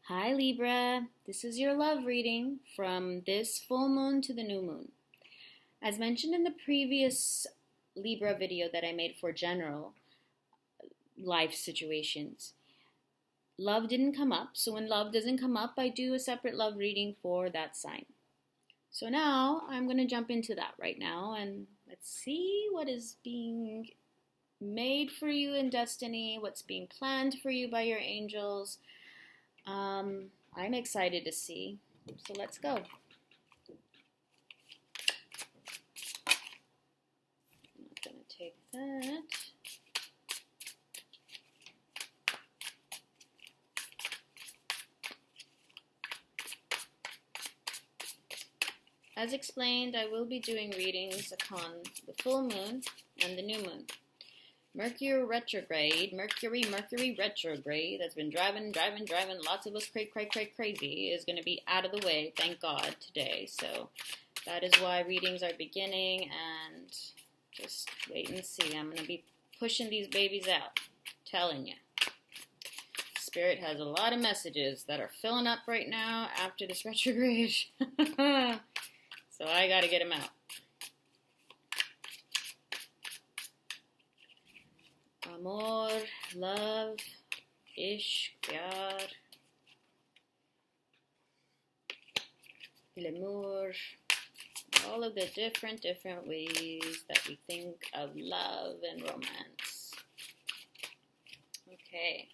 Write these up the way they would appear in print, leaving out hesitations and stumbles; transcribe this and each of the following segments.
Hi Libra, this is your love reading from this full moon to the new moon. As mentioned in the previous Libra video that I made for general life situations, love didn't come up. So when love doesn't come up, I do a separate love reading for that sign. So now I'm going to jump into that right now and let's see what is being made for you in destiny, what's being planned for you by your angels. I'm excited to see. So let's go. I'm not going to take that. As explained, I will be doing readings upon the full moon and the new moon. Mercury retrograde, Mercury retrograde, that's been driving lots of us crazy, is going to be out of the way, thank God, today. So that is why readings are beginning, and just wait and see. I'm going to be pushing these babies out, telling you. Spirit has a lot of messages that are filling up right now after this retrograde. So I got to get them out. Amor, love, ishq, pyar, l'amour, all of the different ways that we think of love and romance. Okay.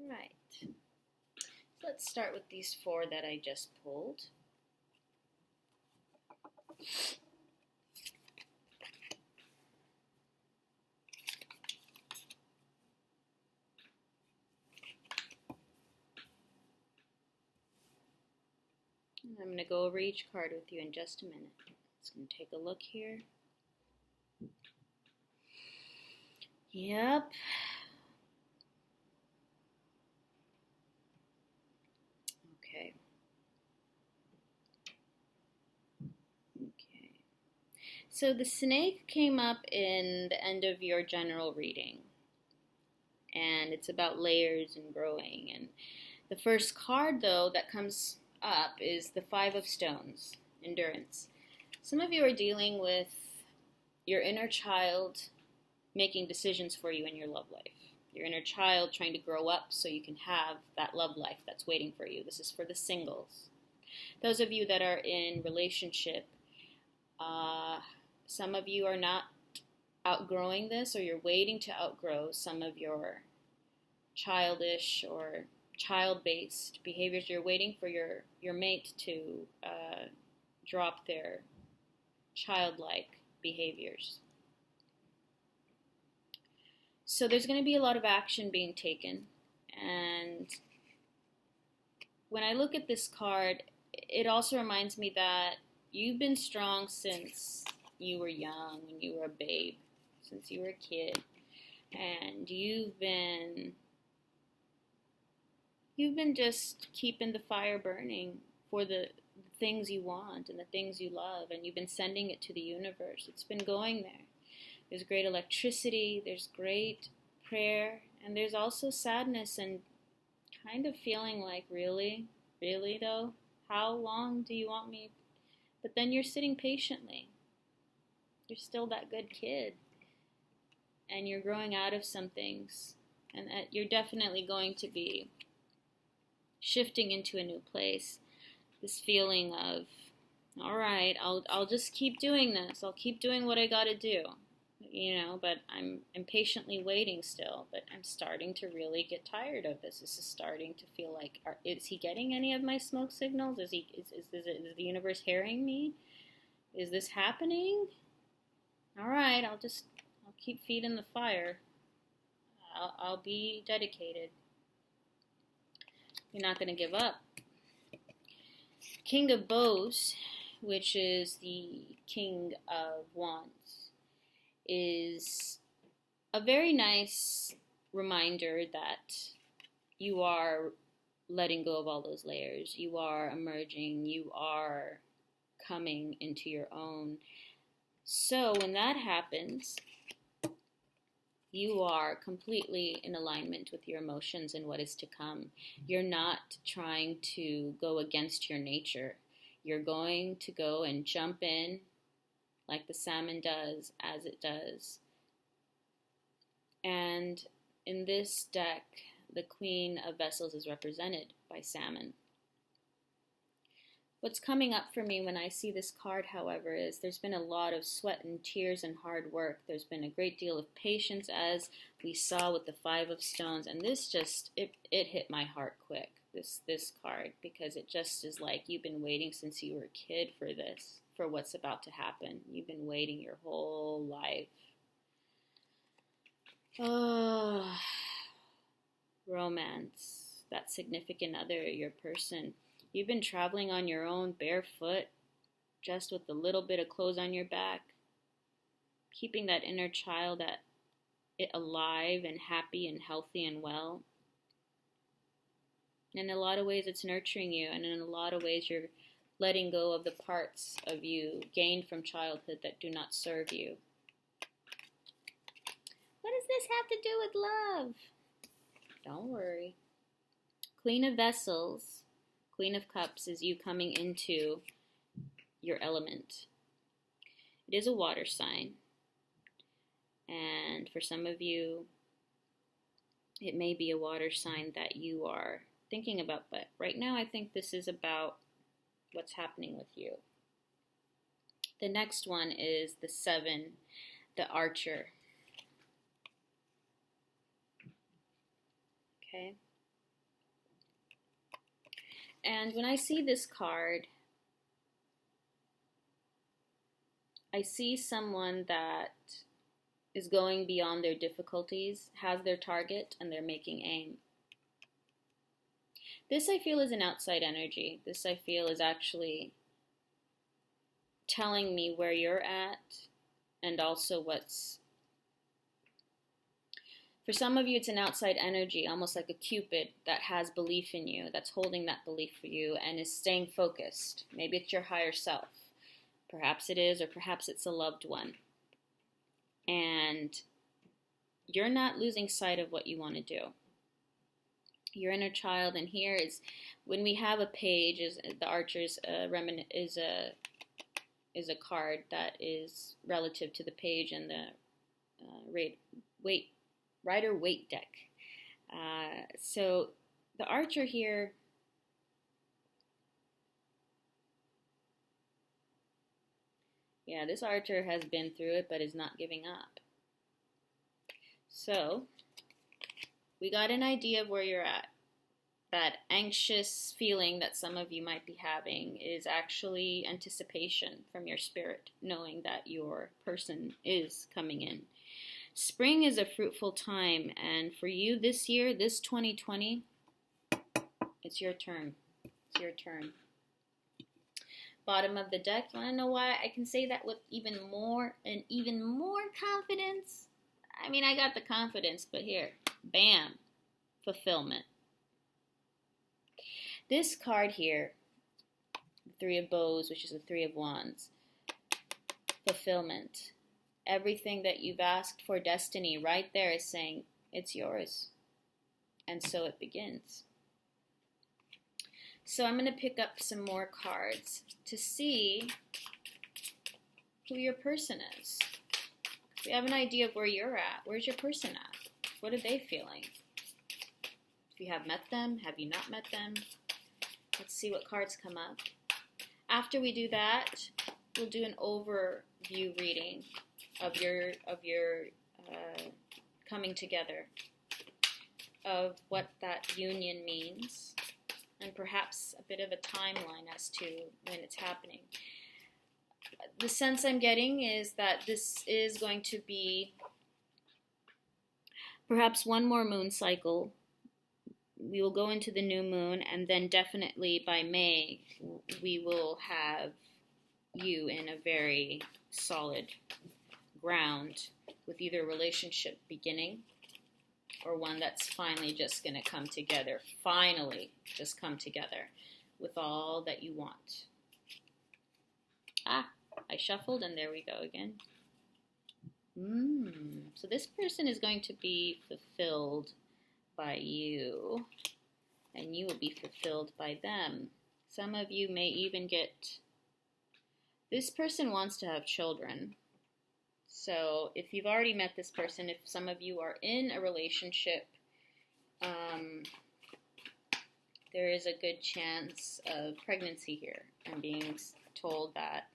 Right. So let's start with these four that I just pulled. And I'm going to go over each card with you in just a minute. Let's going to take a look here. Yep. Okay. So the snake came up in the end of your general reading. And it's about layers and growing. And the first card, though, that comes up is the Five of Stones, endurance. Some of you are dealing with your inner child making decisions for you in your love life. Your inner child trying to grow up so you can have that love life that's waiting for you. This is for the singles. Those of you that are in relationship, some of you are not outgrowing this, or you're waiting to outgrow some of your childish or child-based behaviors. You're waiting for your mate to drop their childlike behaviors. So there's going to be a lot of action being taken. And when I look at this card, it also reminds me that you've been strong since you were young, when you were a babe, since you were a kid. And you've been just keeping the fire burning for the things you want and the things you love, and you've been sending it to the universe. It's been going there. There's great electricity, there's great prayer, and there's also sadness and kind of feeling like, really though? How long do you want me? But then you're sitting patiently. You're still that good kid. And you're growing out of some things. And you're definitely going to be shifting into a new place. This feeling of, all right, I'll just keep doing this. I'll keep doing what I got to do. But I'm impatiently waiting still. But I'm starting to really get tired of this. This is starting to feel like, is he getting any of my smoke signals? Is the universe hearing me? Is this happening? All right, I'll keep feeding the fire. I'll be dedicated. You're not going to give up. King of Bows, which is the King of Wands, is a very nice reminder that you are letting go of all those layers. You are emerging. You are coming into your own. So when that happens, you are completely in alignment with your emotions and what is to come. You're not trying to go against your nature. You're going to go and jump in like the salmon does as it does. And in this deck, the Queen of Vessels is represented by salmon. What's coming up for me when I see this card, however, is there's been a lot of sweat and tears and hard work. There's been a great deal of patience, as we saw with the Five of Stones. And this just, it hit my heart quick, this card, because it just is like you've been waiting since you were a kid for this, for what's about to happen. You've been waiting your whole life. Oh, romance, that significant other, your person. You've been traveling on your own, barefoot, just with a little bit of clothes on your back, keeping that inner child alive and happy and healthy and well. In a lot of ways, it's nurturing you, and in a lot of ways, you're letting go of the parts of you gained from childhood that do not serve you. What does this have to do with love? Don't worry. Queen of Vessels, Queen of Cups is you coming into your element. It is a water sign. And for some of you, it may be a water sign that you are thinking about. But right now, I think this is about what's happening with you. The next one is the 7, the Archer. Okay. And when I see this card, I see someone that is going beyond their difficulties, has their target, and they're making aim. This, I feel, is an outside energy. This, I feel, is actually telling me where you're at and also what's... For some of you, it's an outside energy, almost like a Cupid that has belief in you, that's holding that belief for you and is staying focused. Maybe it's your higher self. Perhaps it is, or perhaps it's a loved one. And you're not losing sight of what you want to do. Your inner child, and here is, when we have a page, is the Archer's is a card that is relative to the page and the Rider-Waite deck. So the Archer here, yeah, this Archer has been through it but is not giving up. So we got an idea of where you're at. That anxious feeling that some of you might be having is actually anticipation from your spirit, knowing that your person is coming in. Spring is a fruitful time, and for you this year, this 2020, it's your turn. It's your turn. Bottom of the deck. Want to know why I can say that with even more confidence? I mean, I got the confidence, but here, bam, fulfillment. This card here, the Three of Bows, which is the Three of Wands, fulfillment. Everything that you've asked for, destiny, right there is saying it's yours. And so it begins. So I'm going to pick up some more cards to see who your person is. We have an idea of where you're at. Where's your person at? What are they feeling? If you have met them, have you not met them? Let's see what cards come up. After we do that, we'll do an overview reading of your coming together, of what that union means, and perhaps a bit of a timeline as to when it's happening. The sense I'm getting is that this is going to be perhaps one more moon cycle. We will go into the new moon, and then definitely by May, we will have you in a very solid ground with either a relationship beginning or one that's finally just going to come together, finally just come together with all that you want. I shuffled and there we go again. So this person is going to be fulfilled by you, and you will be fulfilled by them. Some of you may even this person wants to have children. So if you've already met this person, if some of you are in a relationship, there is a good chance of pregnancy here. I'm being told that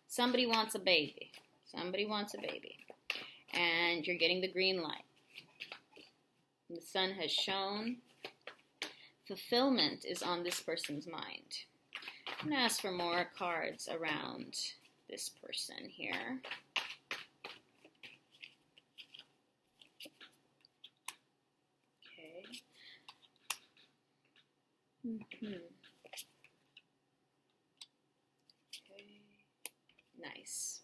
somebody wants a baby. Somebody wants a baby. And you're getting the green light. The sun has shone. Fulfillment is on this person's mind. I'm going to ask for more cards around this person here. Okay. Okay. Nice.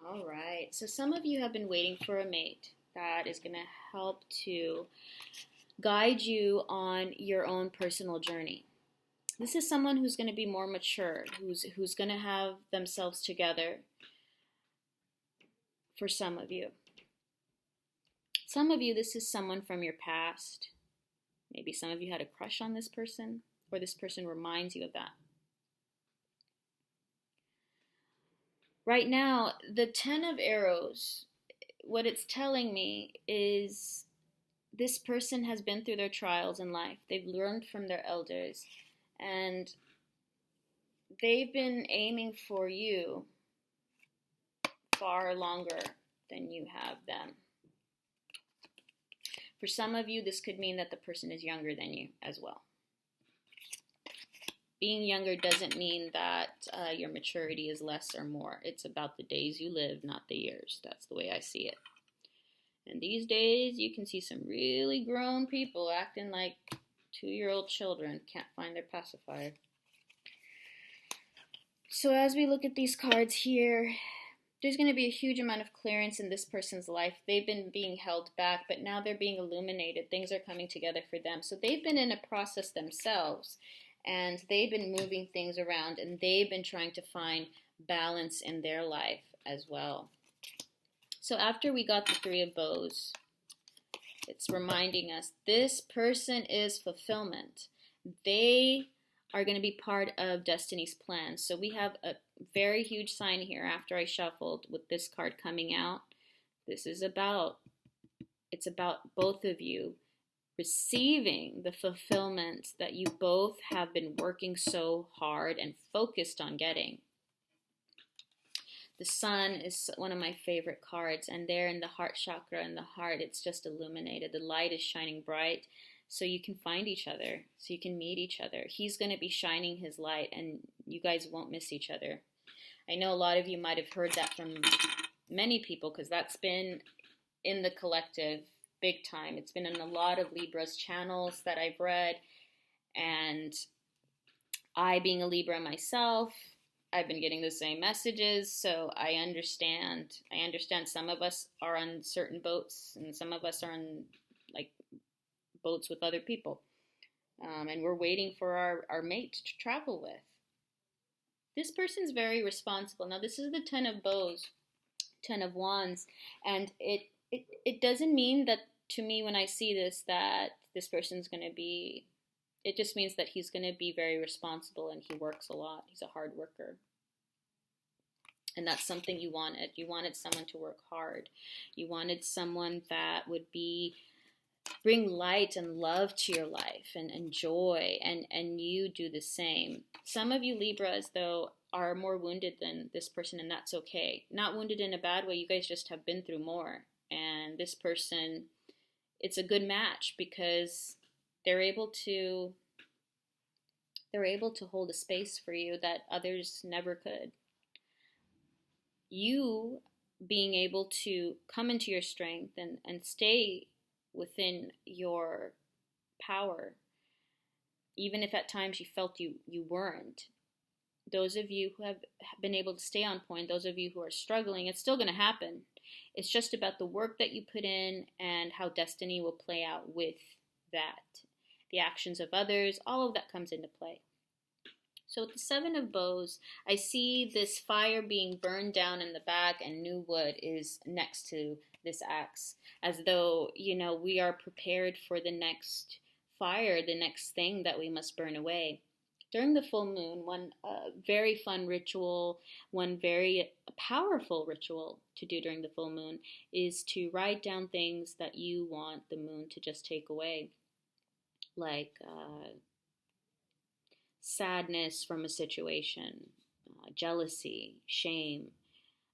All right. So some of you have been waiting for a mate that is going to help to guide you on your own personal journey. This is someone who's going to be more mature, who's going to have themselves together for some of you. Some of you, this is someone from your past. Maybe some of you had a crush on this person, or this person reminds you of that. Right now, the 10 of arrows, what it's telling me is this person has been through their trials in life. They've learned from their elders, and they've been aiming for you far longer than you have them. For some of you, this could mean that the person is younger than you as well. Being younger doesn't mean that your maturity is less or more. It's about the days you live, not the years. That's the way I see it. And these days, you can see some really grown people acting like 2-year-old children, can't find their pacifier. So as we look at these cards here, there's going to be a huge amount of clearance in this person's life. They've been being held back, but now they're being illuminated. Things are coming together for them. So they've been in a process themselves, and they've been moving things around, and they've been trying to find balance in their life as well. So after we got the 3 of bows, it's reminding us this person is fulfillment. They are going to be part of destiny's plan. So we have a very huge sign here after I shuffled with this card coming out. This is it's about both of you receiving the fulfillment that you both have been working so hard and focused on getting. The sun is one of my favorite cards, and there in the heart chakra, in the heart, it's just illuminated. The light is shining bright, so you can find each other, so you can meet each other. He's going to be shining his light, and you guys won't miss each other. I know a lot of you might have heard that from many people, because that's been in the collective big time. It's been in a lot of Libra's channels that I've read, and I, being a Libra myself, I've been getting the same messages, so I understand. Some of us are on certain boats, and some of us are on boats with other people, and we're waiting for our mate to travel with. This person's very responsible. Now, this is the 10 of bows, 10 of wands, and it doesn't mean that to me when I see this that this person's going to be. It just means that he's going to be very responsible, and he works a lot. He's a hard worker. And that's something you wanted. You wanted someone to work hard. You wanted someone that would bring light and love to your life and joy, and you do the same. Some of you Libras, though, are more wounded than this person, and that's okay. Not wounded in a bad way. You guys just have been through more. And this person, it's a good match because they're able to hold a space for you that others never could. You being able to come into your strength and stay within your power, even if at times you felt you weren't, those of you who have been able to stay on point, those of you who are struggling, it's still going to happen. It's just about the work that you put in and how destiny will play out with that. The actions of others, all of that comes into play. So with the Seven of Bows, I see this fire being burned down in the back and new wood is next to this axe, as though, we are prepared for the next fire, the next thing that we must burn away. During the full moon, one very fun ritual, one very powerful ritual to do during the full moon is to write down things that you want the moon to just take away, like sadness from a situation, jealousy, shame.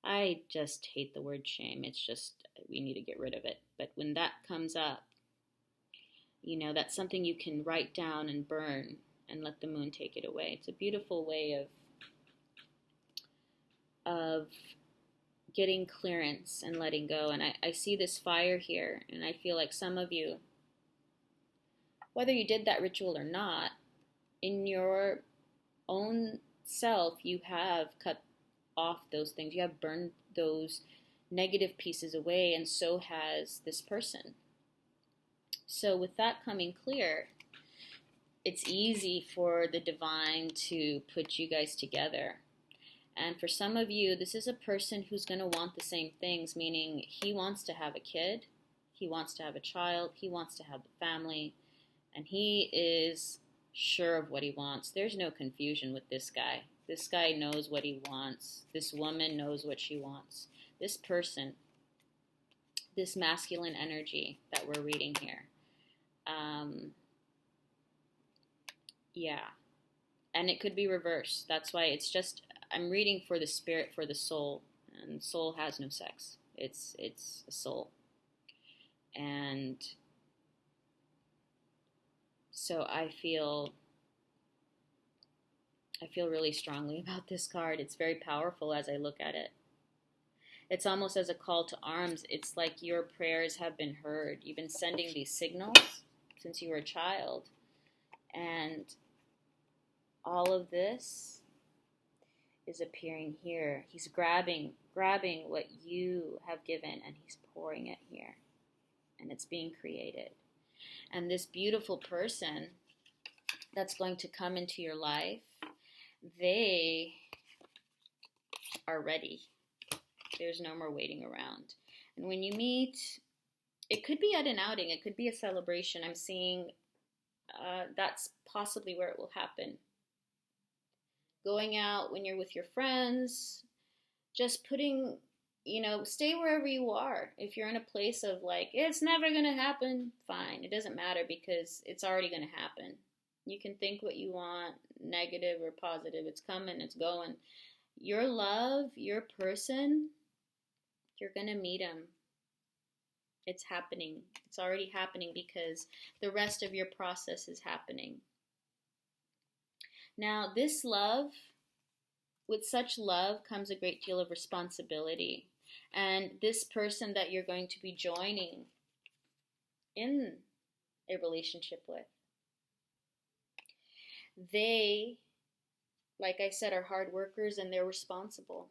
I just hate the word shame. It's just, we need to get rid of it. But when that comes up, that's something you can write down and burn and let the moon take it away. It's a beautiful way of getting clearance and letting go. And I see this fire here, and I feel like some of you, whether you did that ritual or not, in your own self, you have cut off those things. You have burned those negative pieces away, and so has this person. So with that coming clear, it's easy for the divine to put you guys together. And for some of you, this is a person who's going to want the same things, meaning he wants to have a kid, he wants to have a child, he wants to have a family, and he is sure of what he wants. There's no confusion with this guy. This guy knows what he wants. This woman knows what she wants. This person, this masculine energy that we're reading here. Yeah. And it could be reversed. That's why it's just, I'm reading for the spirit, for the soul. And soul has no sex. It's a soul. And so I feel really strongly about this card. It's very powerful as I look at it. It's almost as a call to arms. It's like your prayers have been heard. You've been sending these signals since you were a child. And all of this is appearing here. He's grabbing what you have given, and he's pouring it here. And it's being created. And this beautiful person that's going to come into your life, they are ready. There's no more waiting around. And when you meet, it could be at an outing, it could be a celebration. I'm seeing that's possibly where it will happen. Going out when you're with your friends, just putting, stay wherever you are. If you're in a place of like, it's never going to happen, fine. It doesn't matter because it's already going to happen. You can think what you want, negative or positive. It's coming, it's going. Your love, your person, you're going to meet him. It's happening. It's already happening because the rest of your process is happening. Now, this love, with such love comes a great deal of responsibility. And this person that you're going to be joining in a relationship with, they, like I said, are hard workers and they're responsible.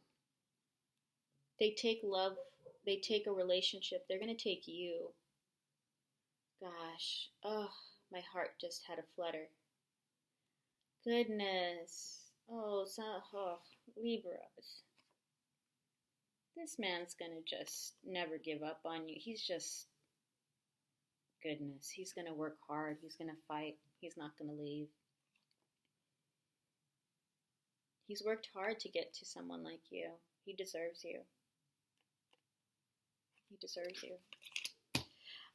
They take love, they take a relationship, they're going to take you. Gosh, my heart just had a flutter. Goodness. Libras. This man's going to just never give up on you. He's just, goodness, he's going to work hard. He's going to fight. He's not going to leave. He's worked hard to get to someone like you. He deserves you. He deserves you.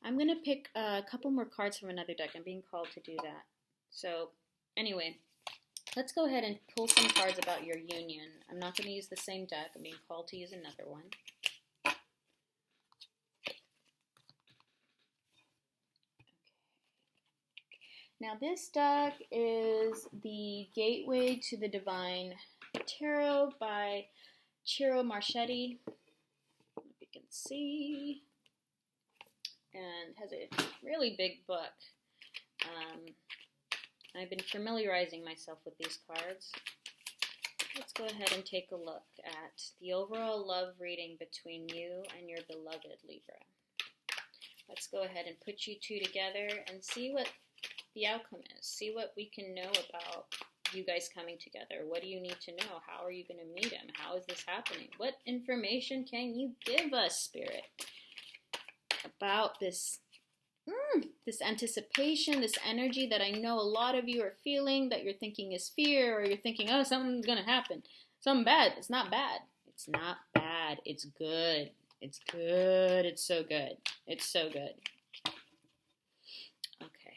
I'm going to pick a couple more cards from another deck. I'm being called to do that. So, anyway, let's go ahead and pull some cards about your union. I'm not going to use the same deck. I'm being called to use another one. Now this deck is the Gateway to the Divine Tarot by Ciro Marchetti. If you can see. And has a really big book. I've been familiarizing myself with these cards. Let's go ahead and take a look at the overall love reading between you and your beloved Libra. Let's go ahead and put you two together and see what the outcome is. See what we can know about you guys coming together. What do you need to know? How are you going to meet him? How is this happening? What information can you give us, Spirit, about this this anticipation, this energy that I know a lot of you are feeling, that you're thinking is fear, or you're thinking, oh, something's going to happen. Something bad. It's not bad. It's not bad. It's good. It's good. It's so good. It's so good. Okay.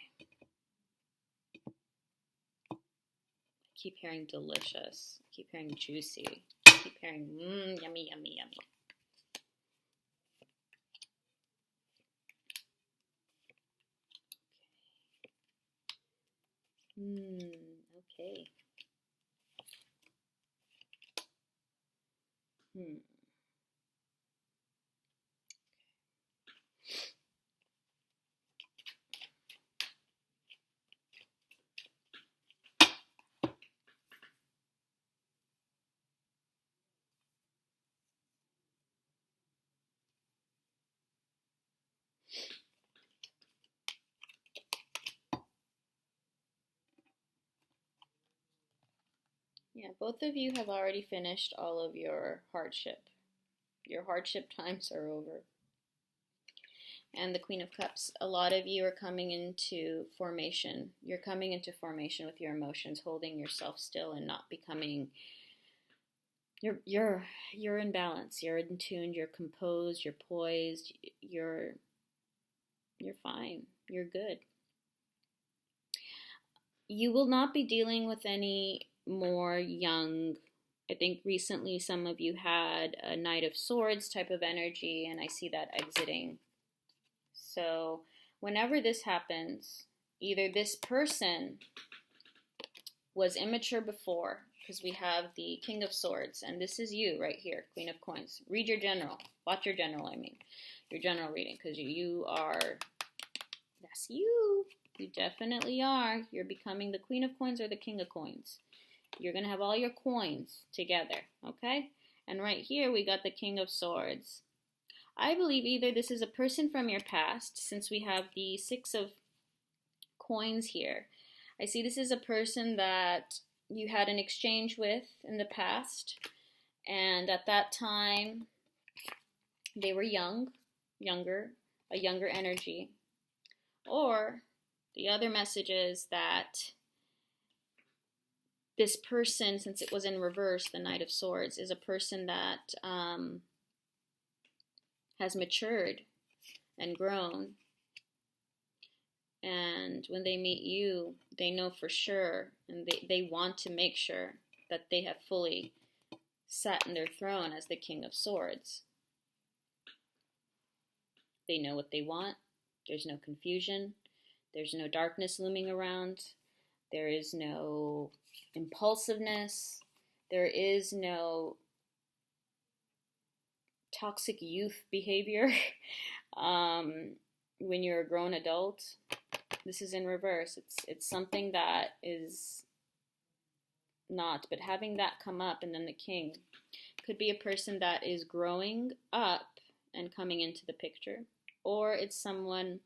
I keep hearing delicious. I keep hearing juicy. I keep hearing yummy, yummy, yummy. Okay. Yeah, both of you have already finished all of your hardship. Your hardship times are over. And the Queen of Cups, a lot of you are coming into formation. You're coming into formation with your emotions, holding yourself still and not becoming... You're in balance. You're in tune. You're composed. You're poised. You're fine. You're good. You will not be dealing with any more young... I think recently some of you had a Knight of Swords type of energy, and I see that exiting. So whenever this happens, either this person was immature before, because we have the King of Swords, and this is you right here, Queen of Coins. Read your general. Watch your general, I mean. Your general reading, because you are... That's you. You definitely are. You're becoming the Queen of Coins or the King of Coins. You're going to have all your coins together, okay? And right here, we got the King of Swords. I believe either this is a person from your past, since we have the Six of Coins here. I see this is a person that you had an exchange with in the past, and at that time, they were a younger energy. Or the other message is that this person, since it was in reverse, the Knight of Swords, is a person that has matured and grown. And when they meet you, they know for sure, and they want to make sure that they have fully sat in their throne as the King of Swords. They know what they want. There's no confusion. There's no darkness looming around. There is no impulsiveness. There is no toxic youth behavior. When you're a grown adult, this is in reverse. It's something that is not, but having that come up, and then the King could be a person that is growing up and coming into the picture, or it's someone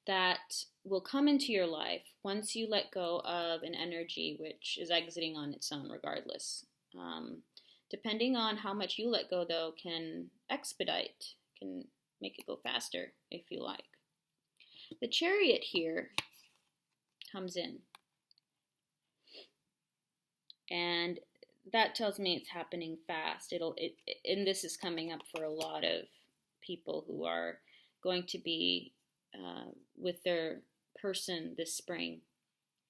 that will come into your life once you let go of an energy which is exiting on its own regardless. Depending on how much you let go, though, can expedite, can make it go faster if you like. The Chariot here comes in, and that tells me it's happening fast. And this is coming up for a lot of people who are going to be with their person this spring,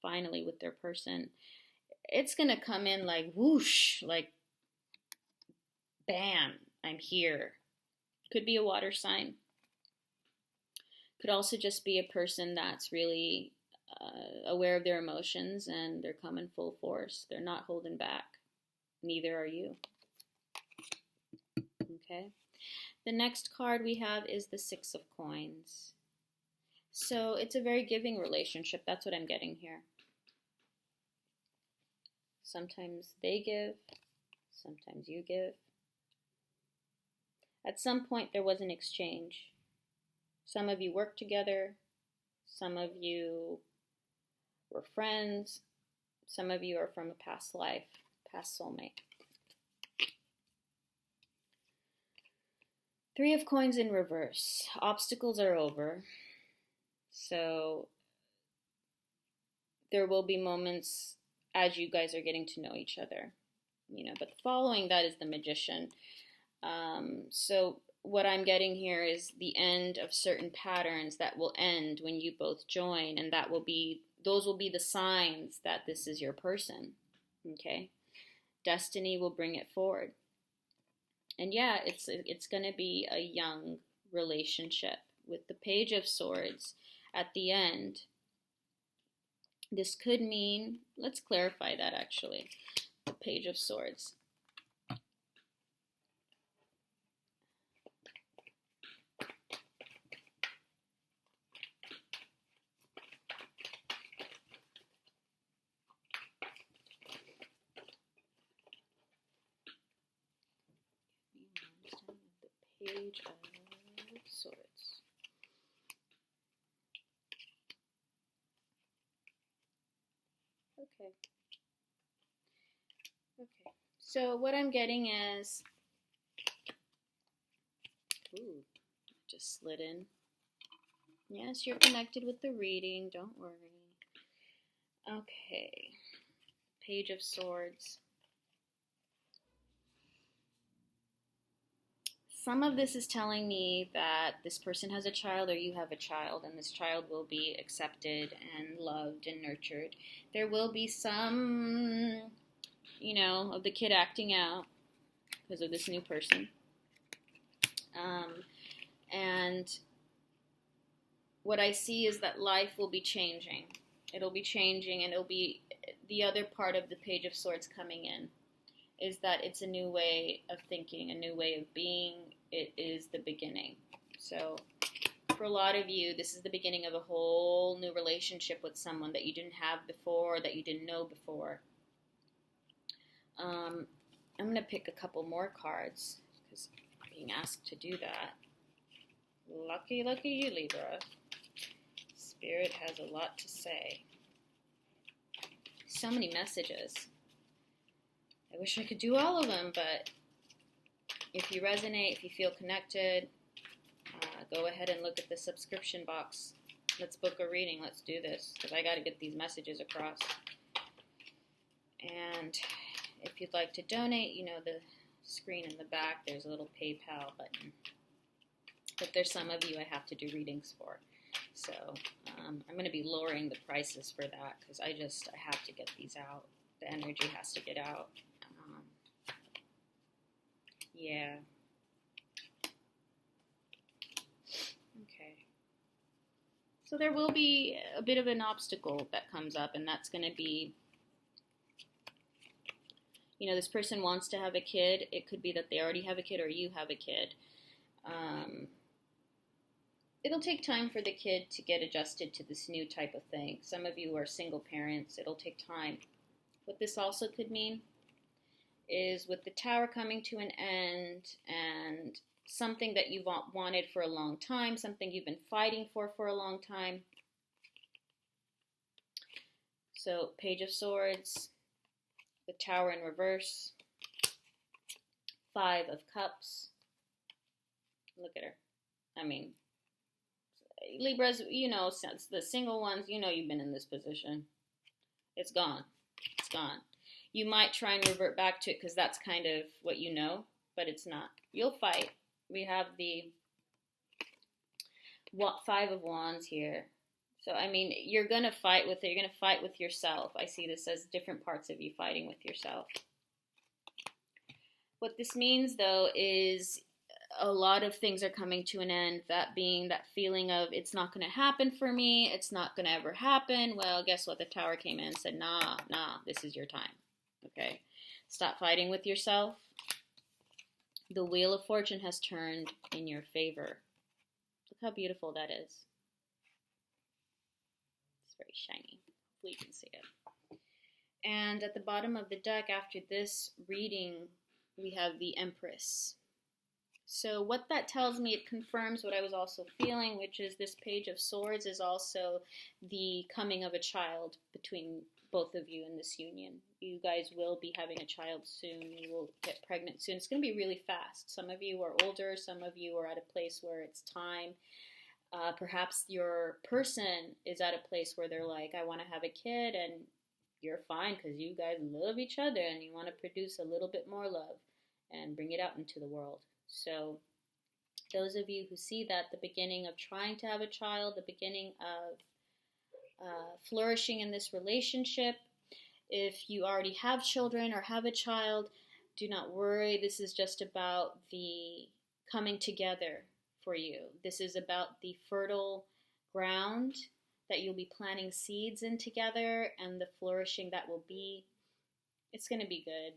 finally with their person. It's going to come in like whoosh, like bam, I'm here. Could be a water sign. Could also just be a person that's really aware of their emotions, and they're coming full force. They're not holding back. Neither are you. Okay. The next card we have is the Six of Coins. So it's a very giving relationship. That's what I'm getting here. Sometimes they give, sometimes you give. At some point, there was an exchange. Some of you worked together. Some of you were friends. Some of you are from a past life, past soulmate. Three of Coins in reverse. Obstacles are over. So there will be moments as you guys are getting to know each other, but following that is the Magician. So what I'm getting here is the end of certain patterns that will end when you both join, and those will be the signs that this is your person. Okay? Destiny will bring it forward. And yeah, it's going to be a young relationship with the Page of Swords at the end. This could mean, let's clarify that actually. The Page of Swords. Page of Swords. Okay. So what I'm getting is, just slid in. Yes, you're connected with the reading. Don't worry. Okay. Page of Swords. Some of this is telling me that this person has a child or you have a child, and this child will be accepted and loved and nurtured. There will be some, of the kid acting out because of this new person. And what I see is that life will be changing. It'll be changing, and it'll be the other part of the Page of Swords coming in. Is that it's a new way of thinking, a new way of being. It is the beginning. So for a lot of you, this is the beginning of a whole new relationship with someone that you didn't have before, that you didn't know before. I'm going to pick a couple more cards because I'm being asked to do that. Lucky you, Libra. Spirit has a lot to say. So many messages. I wish I could do all of them, but if you resonate, if you feel connected, go ahead and look at the subscription box. Let's book a reading. Let's do this, because I got to get these messages across. And if you'd like to donate, the screen in the back, there's a little PayPal button. But there's some of you I have to do readings for. So I'm going to be lowering the prices for that, because I have to get these out. The energy has to get out. Yeah. Okay. So there will be a bit of an obstacle that comes up, and that's going to be, this person wants to have a kid. It could be that they already have a kid or you have a kid. It'll take time for the kid to get adjusted to this new type of thing. Some of you are single parents. It'll take time. What this also could mean is with the Tower coming to an end and something that you've wanted for a long time, something you've been fighting for a long time. So Page of Swords, the Tower in reverse, 5 of Cups. Look at her. I mean, Libras, since the single ones, you've been in this position. It's gone. It's gone. You might try and revert back to it because that's kind of what you know, but it's not. You'll fight. We have the 5 of Wands here. So, you're going to fight with it. You're going to fight with yourself. I see this as different parts of you fighting with yourself. What this means, though, is a lot of things are coming to an end. That being that feeling of it's not going to happen for me. It's not going to ever happen. Well, guess what? The Tower came in and said, nah, this is your time. Okay? Stop fighting with yourself. The Wheel of Fortune has turned in your favor. Look how beautiful that is. It's very shiny. Hopefully you can see it. And at the bottom of the deck, after this reading, we have the Empress. So what that tells me, it confirms what I was also feeling, which is this Page of Swords is also the coming of a child between both of you in this union. You guys will be having a child soon. You will get pregnant soon. It's going to be really fast. Some of you are older. Some of you are at a place where it's time. Perhaps your person is at a place where they're like, I want to have a kid, and you're fine because you guys love each other and you want to produce a little bit more love and bring it out into the world. So those of you who see that, the beginning of trying to have a child, the beginning of flourishing in this relationship. If you already have children or have a child, do not worry. This is just about the coming together for you. This is about the fertile ground that you'll be planting seeds in together and the flourishing that will be. It's going to be good.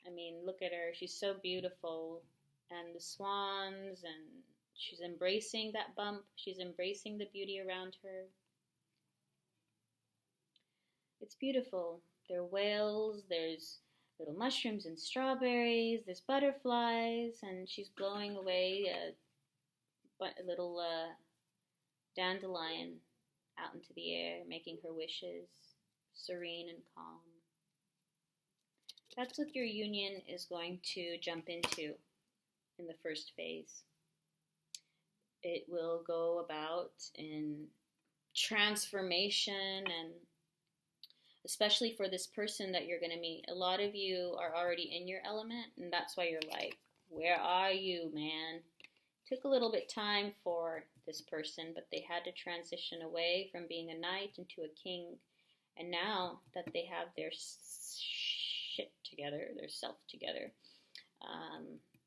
I mean, look at her. She's so beautiful. And the swans, and she's embracing that bump. She's embracing the beauty around her. It's beautiful. There are whales, there's little mushrooms and strawberries, there's butterflies, and she's blowing away a little dandelion out into the air, making her wishes, serene and calm. That's what your union is going to jump into in the first phase. It will go about in transformation, and especially for this person that you're going to meet. A lot of you are already in your element, and that's why you're like, where are you, man? Took a little bit time for this person, but they had to transition away from being a knight into a king. And now that they have their shit together, their self together,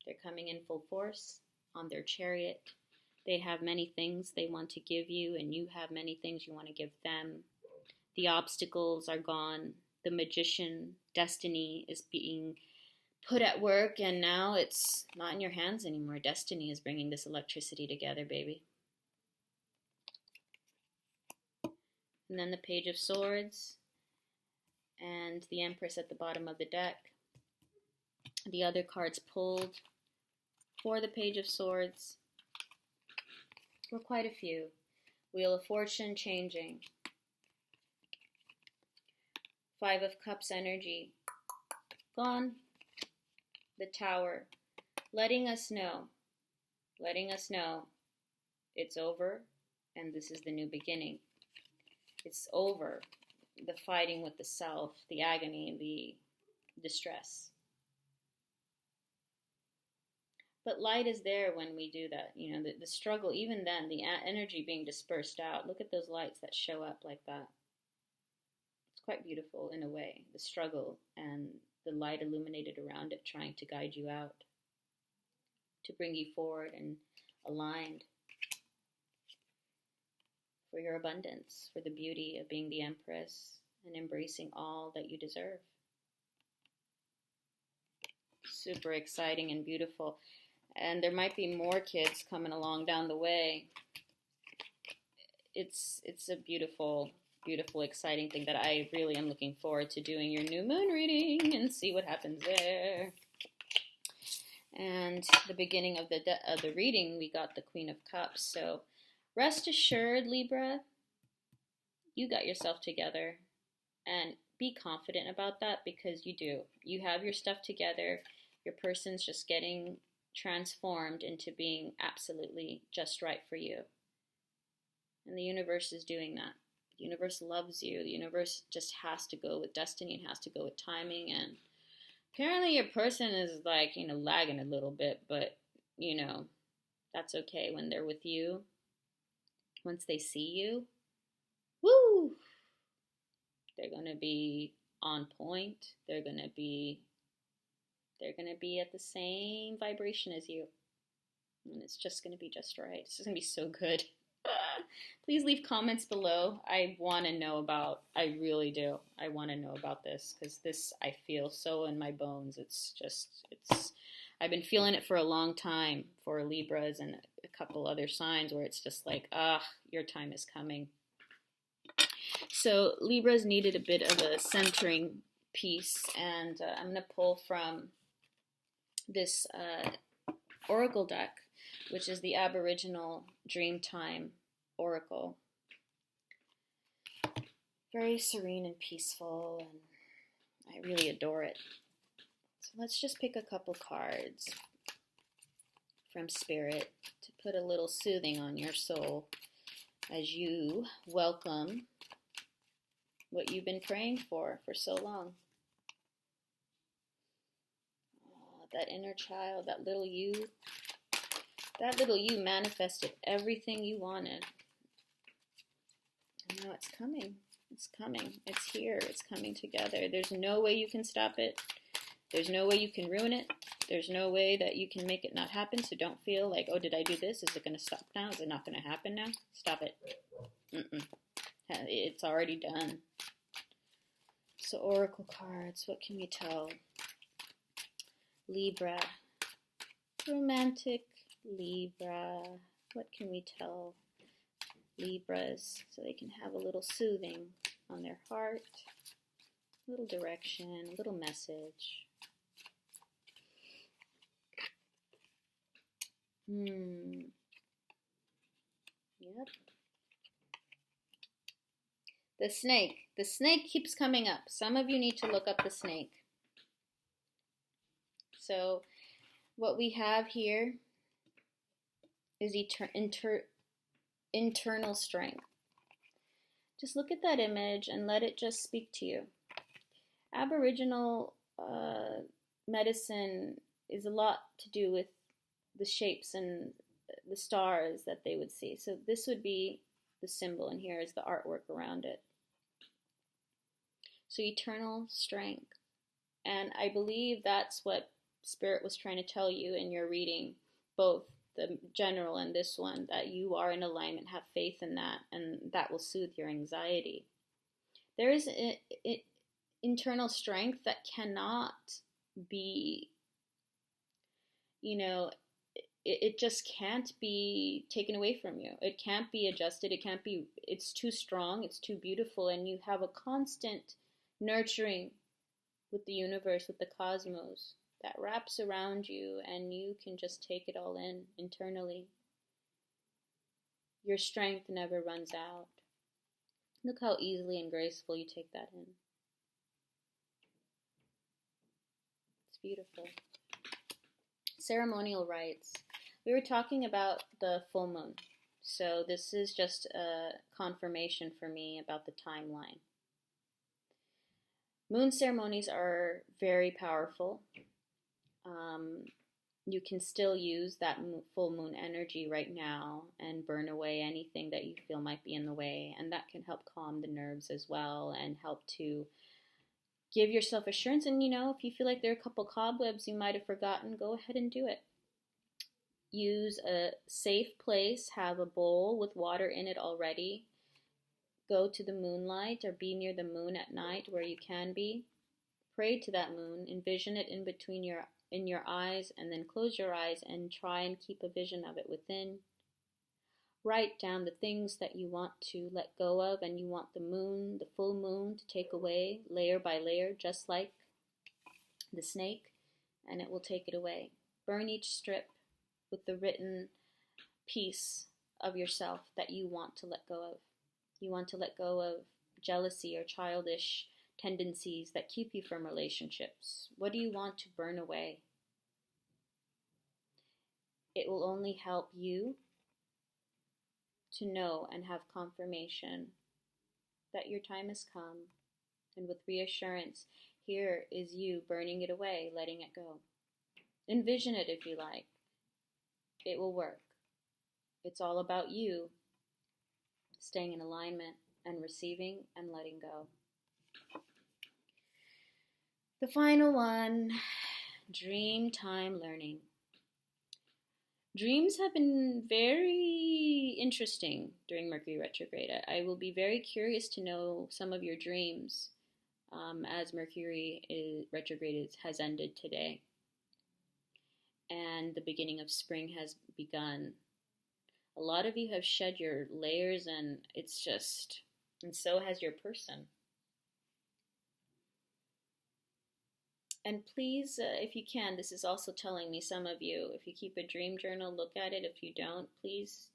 they're coming in full force on their chariot. They have many things they want to give you, and you have many things you want to give them. The obstacles are gone. The magician, destiny, is being put at work, and now it's not in your hands anymore. Destiny is bringing this electricity together, baby. And then the Page of Swords and the Empress at the bottom of the deck. The other cards pulled for the Page of Swords were quite a few. Wheel of Fortune changing. Five of Cups energy. Gone. The Tower. Letting us know it's over and this is the new beginning. It's over. The fighting with the self, the agony, the distress. But light is there when we do that. You know, the struggle, even then, the energy being dispersed out. Look at those lights that show up like that. It's quite beautiful in a way. The struggle and the light illuminated around it, trying to guide you out, to bring you forward and aligned for your abundance, for the beauty of being the Empress and embracing all that you deserve. Super exciting and beautiful. And there might be more kids coming along down the way. It's a beautiful, beautiful, exciting thing that I really am looking forward to doing your new moon reading and see what happens there. And the beginning of the reading, we got the Queen of Cups. So rest assured, Libra, you got yourself together. And be confident about that, because you do. You have your stuff together. Your person's just getting transformed into being absolutely just right for you. And the universe is doing that. The universe loves you. The universe just has to go with destiny and has to go with timing. And apparently your person is like, lagging a little bit, but, that's okay when they're with you. Once they see you, woo! They're going to be on point. They're going to be at the same vibration as you. And it's just going to be just right. It's just going to be so good. Please leave comments below. I want to know about, I really do. I want to know about this, because this, I feel so in my bones. I've been feeling it for a long time for Libras and a couple other signs where it's just like, your time is coming. So Libras needed a bit of a centering piece, and I'm going to pull from this oracle deck, which is the Aboriginal Dreamtime Oracle. Very serene and peaceful, and I really adore it. So let's just pick a couple cards from Spirit to put a little soothing on your soul as you welcome what you've been praying for so long. Oh, that inner child, that little you manifested everything you wanted. And now it's coming. It's coming. It's here. It's coming together. There's no way you can stop it. There's no way you can ruin it. There's no way that you can make it not happen. So don't feel like, oh, did I do this? Is it going to stop now? Is it not going to happen now? Stop it. It's already done. So oracle cards, what can we tell? Libra. Romantic Libra. What can we tell Libras so they can have a little soothing on their heart, a little direction, a little message. Yep. The snake. The snake keeps coming up. Some of you need to look up the snake. So what we have here is internal strength. Just look at that image and let it just speak to you. Aboriginal medicine is a lot to do with the shapes and the stars that they would see. So this would be the symbol, and here is the artwork around it. So eternal strength. And I believe that's what Spirit was trying to tell you in your reading, both the general and this one, that you are in alignment. Have faith in that, and that will soothe your anxiety. There is internal strength that cannot be, it just can't be taken away from you. It can't be adjusted. It's too strong. It's too beautiful. And you have a constant nurturing with the universe, with the cosmos, that wraps around you, and you can just take it all in internally. Your strength never runs out. Look how easily and graceful you take that in. It's beautiful. Ceremonial rites. We were talking about the full moon. So this is just a confirmation for me about the timeline. Moon ceremonies are very powerful. You can still use that full moon energy right now and burn away anything that you feel might be in the way, and that can help calm the nerves as well and help to give yourself assurance. And if you feel like there are a couple cobwebs you might have forgotten, go ahead and do it. Use a safe place, have a bowl with water in it already. Go to the moonlight or be near the moon at night where you can be. Pray to that moon, envision it in your eyes, and then close your eyes and try and keep a vision of it within. Write down the things that you want to let go of and you want the moon, the full moon, to take away layer by layer, just like the snake, and it will take it away. Burn each strip with the written piece of yourself that you want to let go of. You want to let go of jealousy or childish tendencies that keep you from relationships. What do you want to burn away? It will only help you to know and have confirmation that your time has come, and with reassurance, here is you burning it away, letting it go. Envision it if you like. It will work. It's all about you staying in alignment and receiving and letting go. The final one, dream time learning. Dreams have been very interesting during Mercury retrograde. I will be very curious to know some of your dreams as Mercury retrograde has ended today. And the beginning of spring has begun. A lot of you have shed your layers, and so has your person. And please, if you can, this is also telling me some of you, if you keep a dream journal, look at it. If you don't, please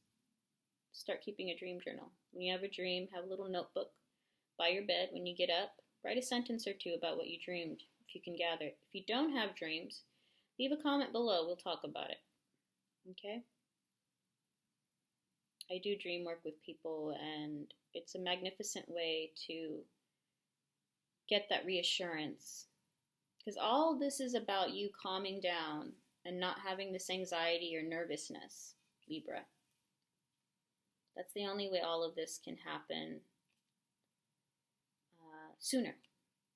start keeping a dream journal. When you have a dream, have a little notebook by your bed. When you get up, write a sentence or two about what you dreamed, if you can gather it. If you don't have dreams, leave a comment below. We'll talk about it. Okay? I do dream work with people, and it's a magnificent way to get that reassurance. Because all this is about you calming down and not having this anxiety or nervousness, Libra. That's the only way all of this can happen sooner.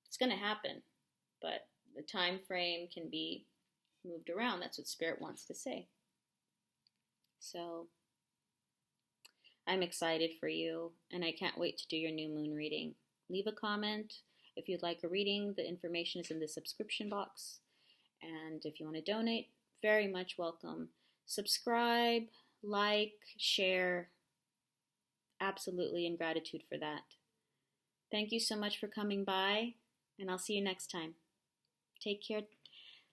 It's going to happen, but the time frame can be moved around. That's what Spirit wants to say. So I'm excited for you, and I can't wait to do your new moon reading. Leave a comment. If you'd like a reading, the information is in the subscription box. And if you want to donate, very much welcome. Subscribe, like, share. Absolutely in gratitude for that. Thank you so much for coming by, and I'll see you next time. Take care,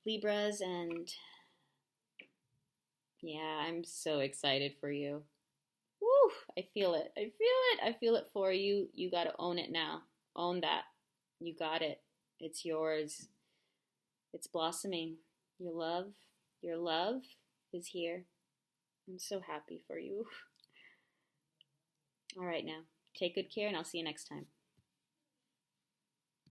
Libras, and yeah, I'm so excited for you. Woo! I feel it. I feel it. I feel it for you. You got to own it now. Own that. You got it. It's yours. It's blossoming. Your love is here. I'm so happy for you. All right, now, take good care, and I'll see you next time.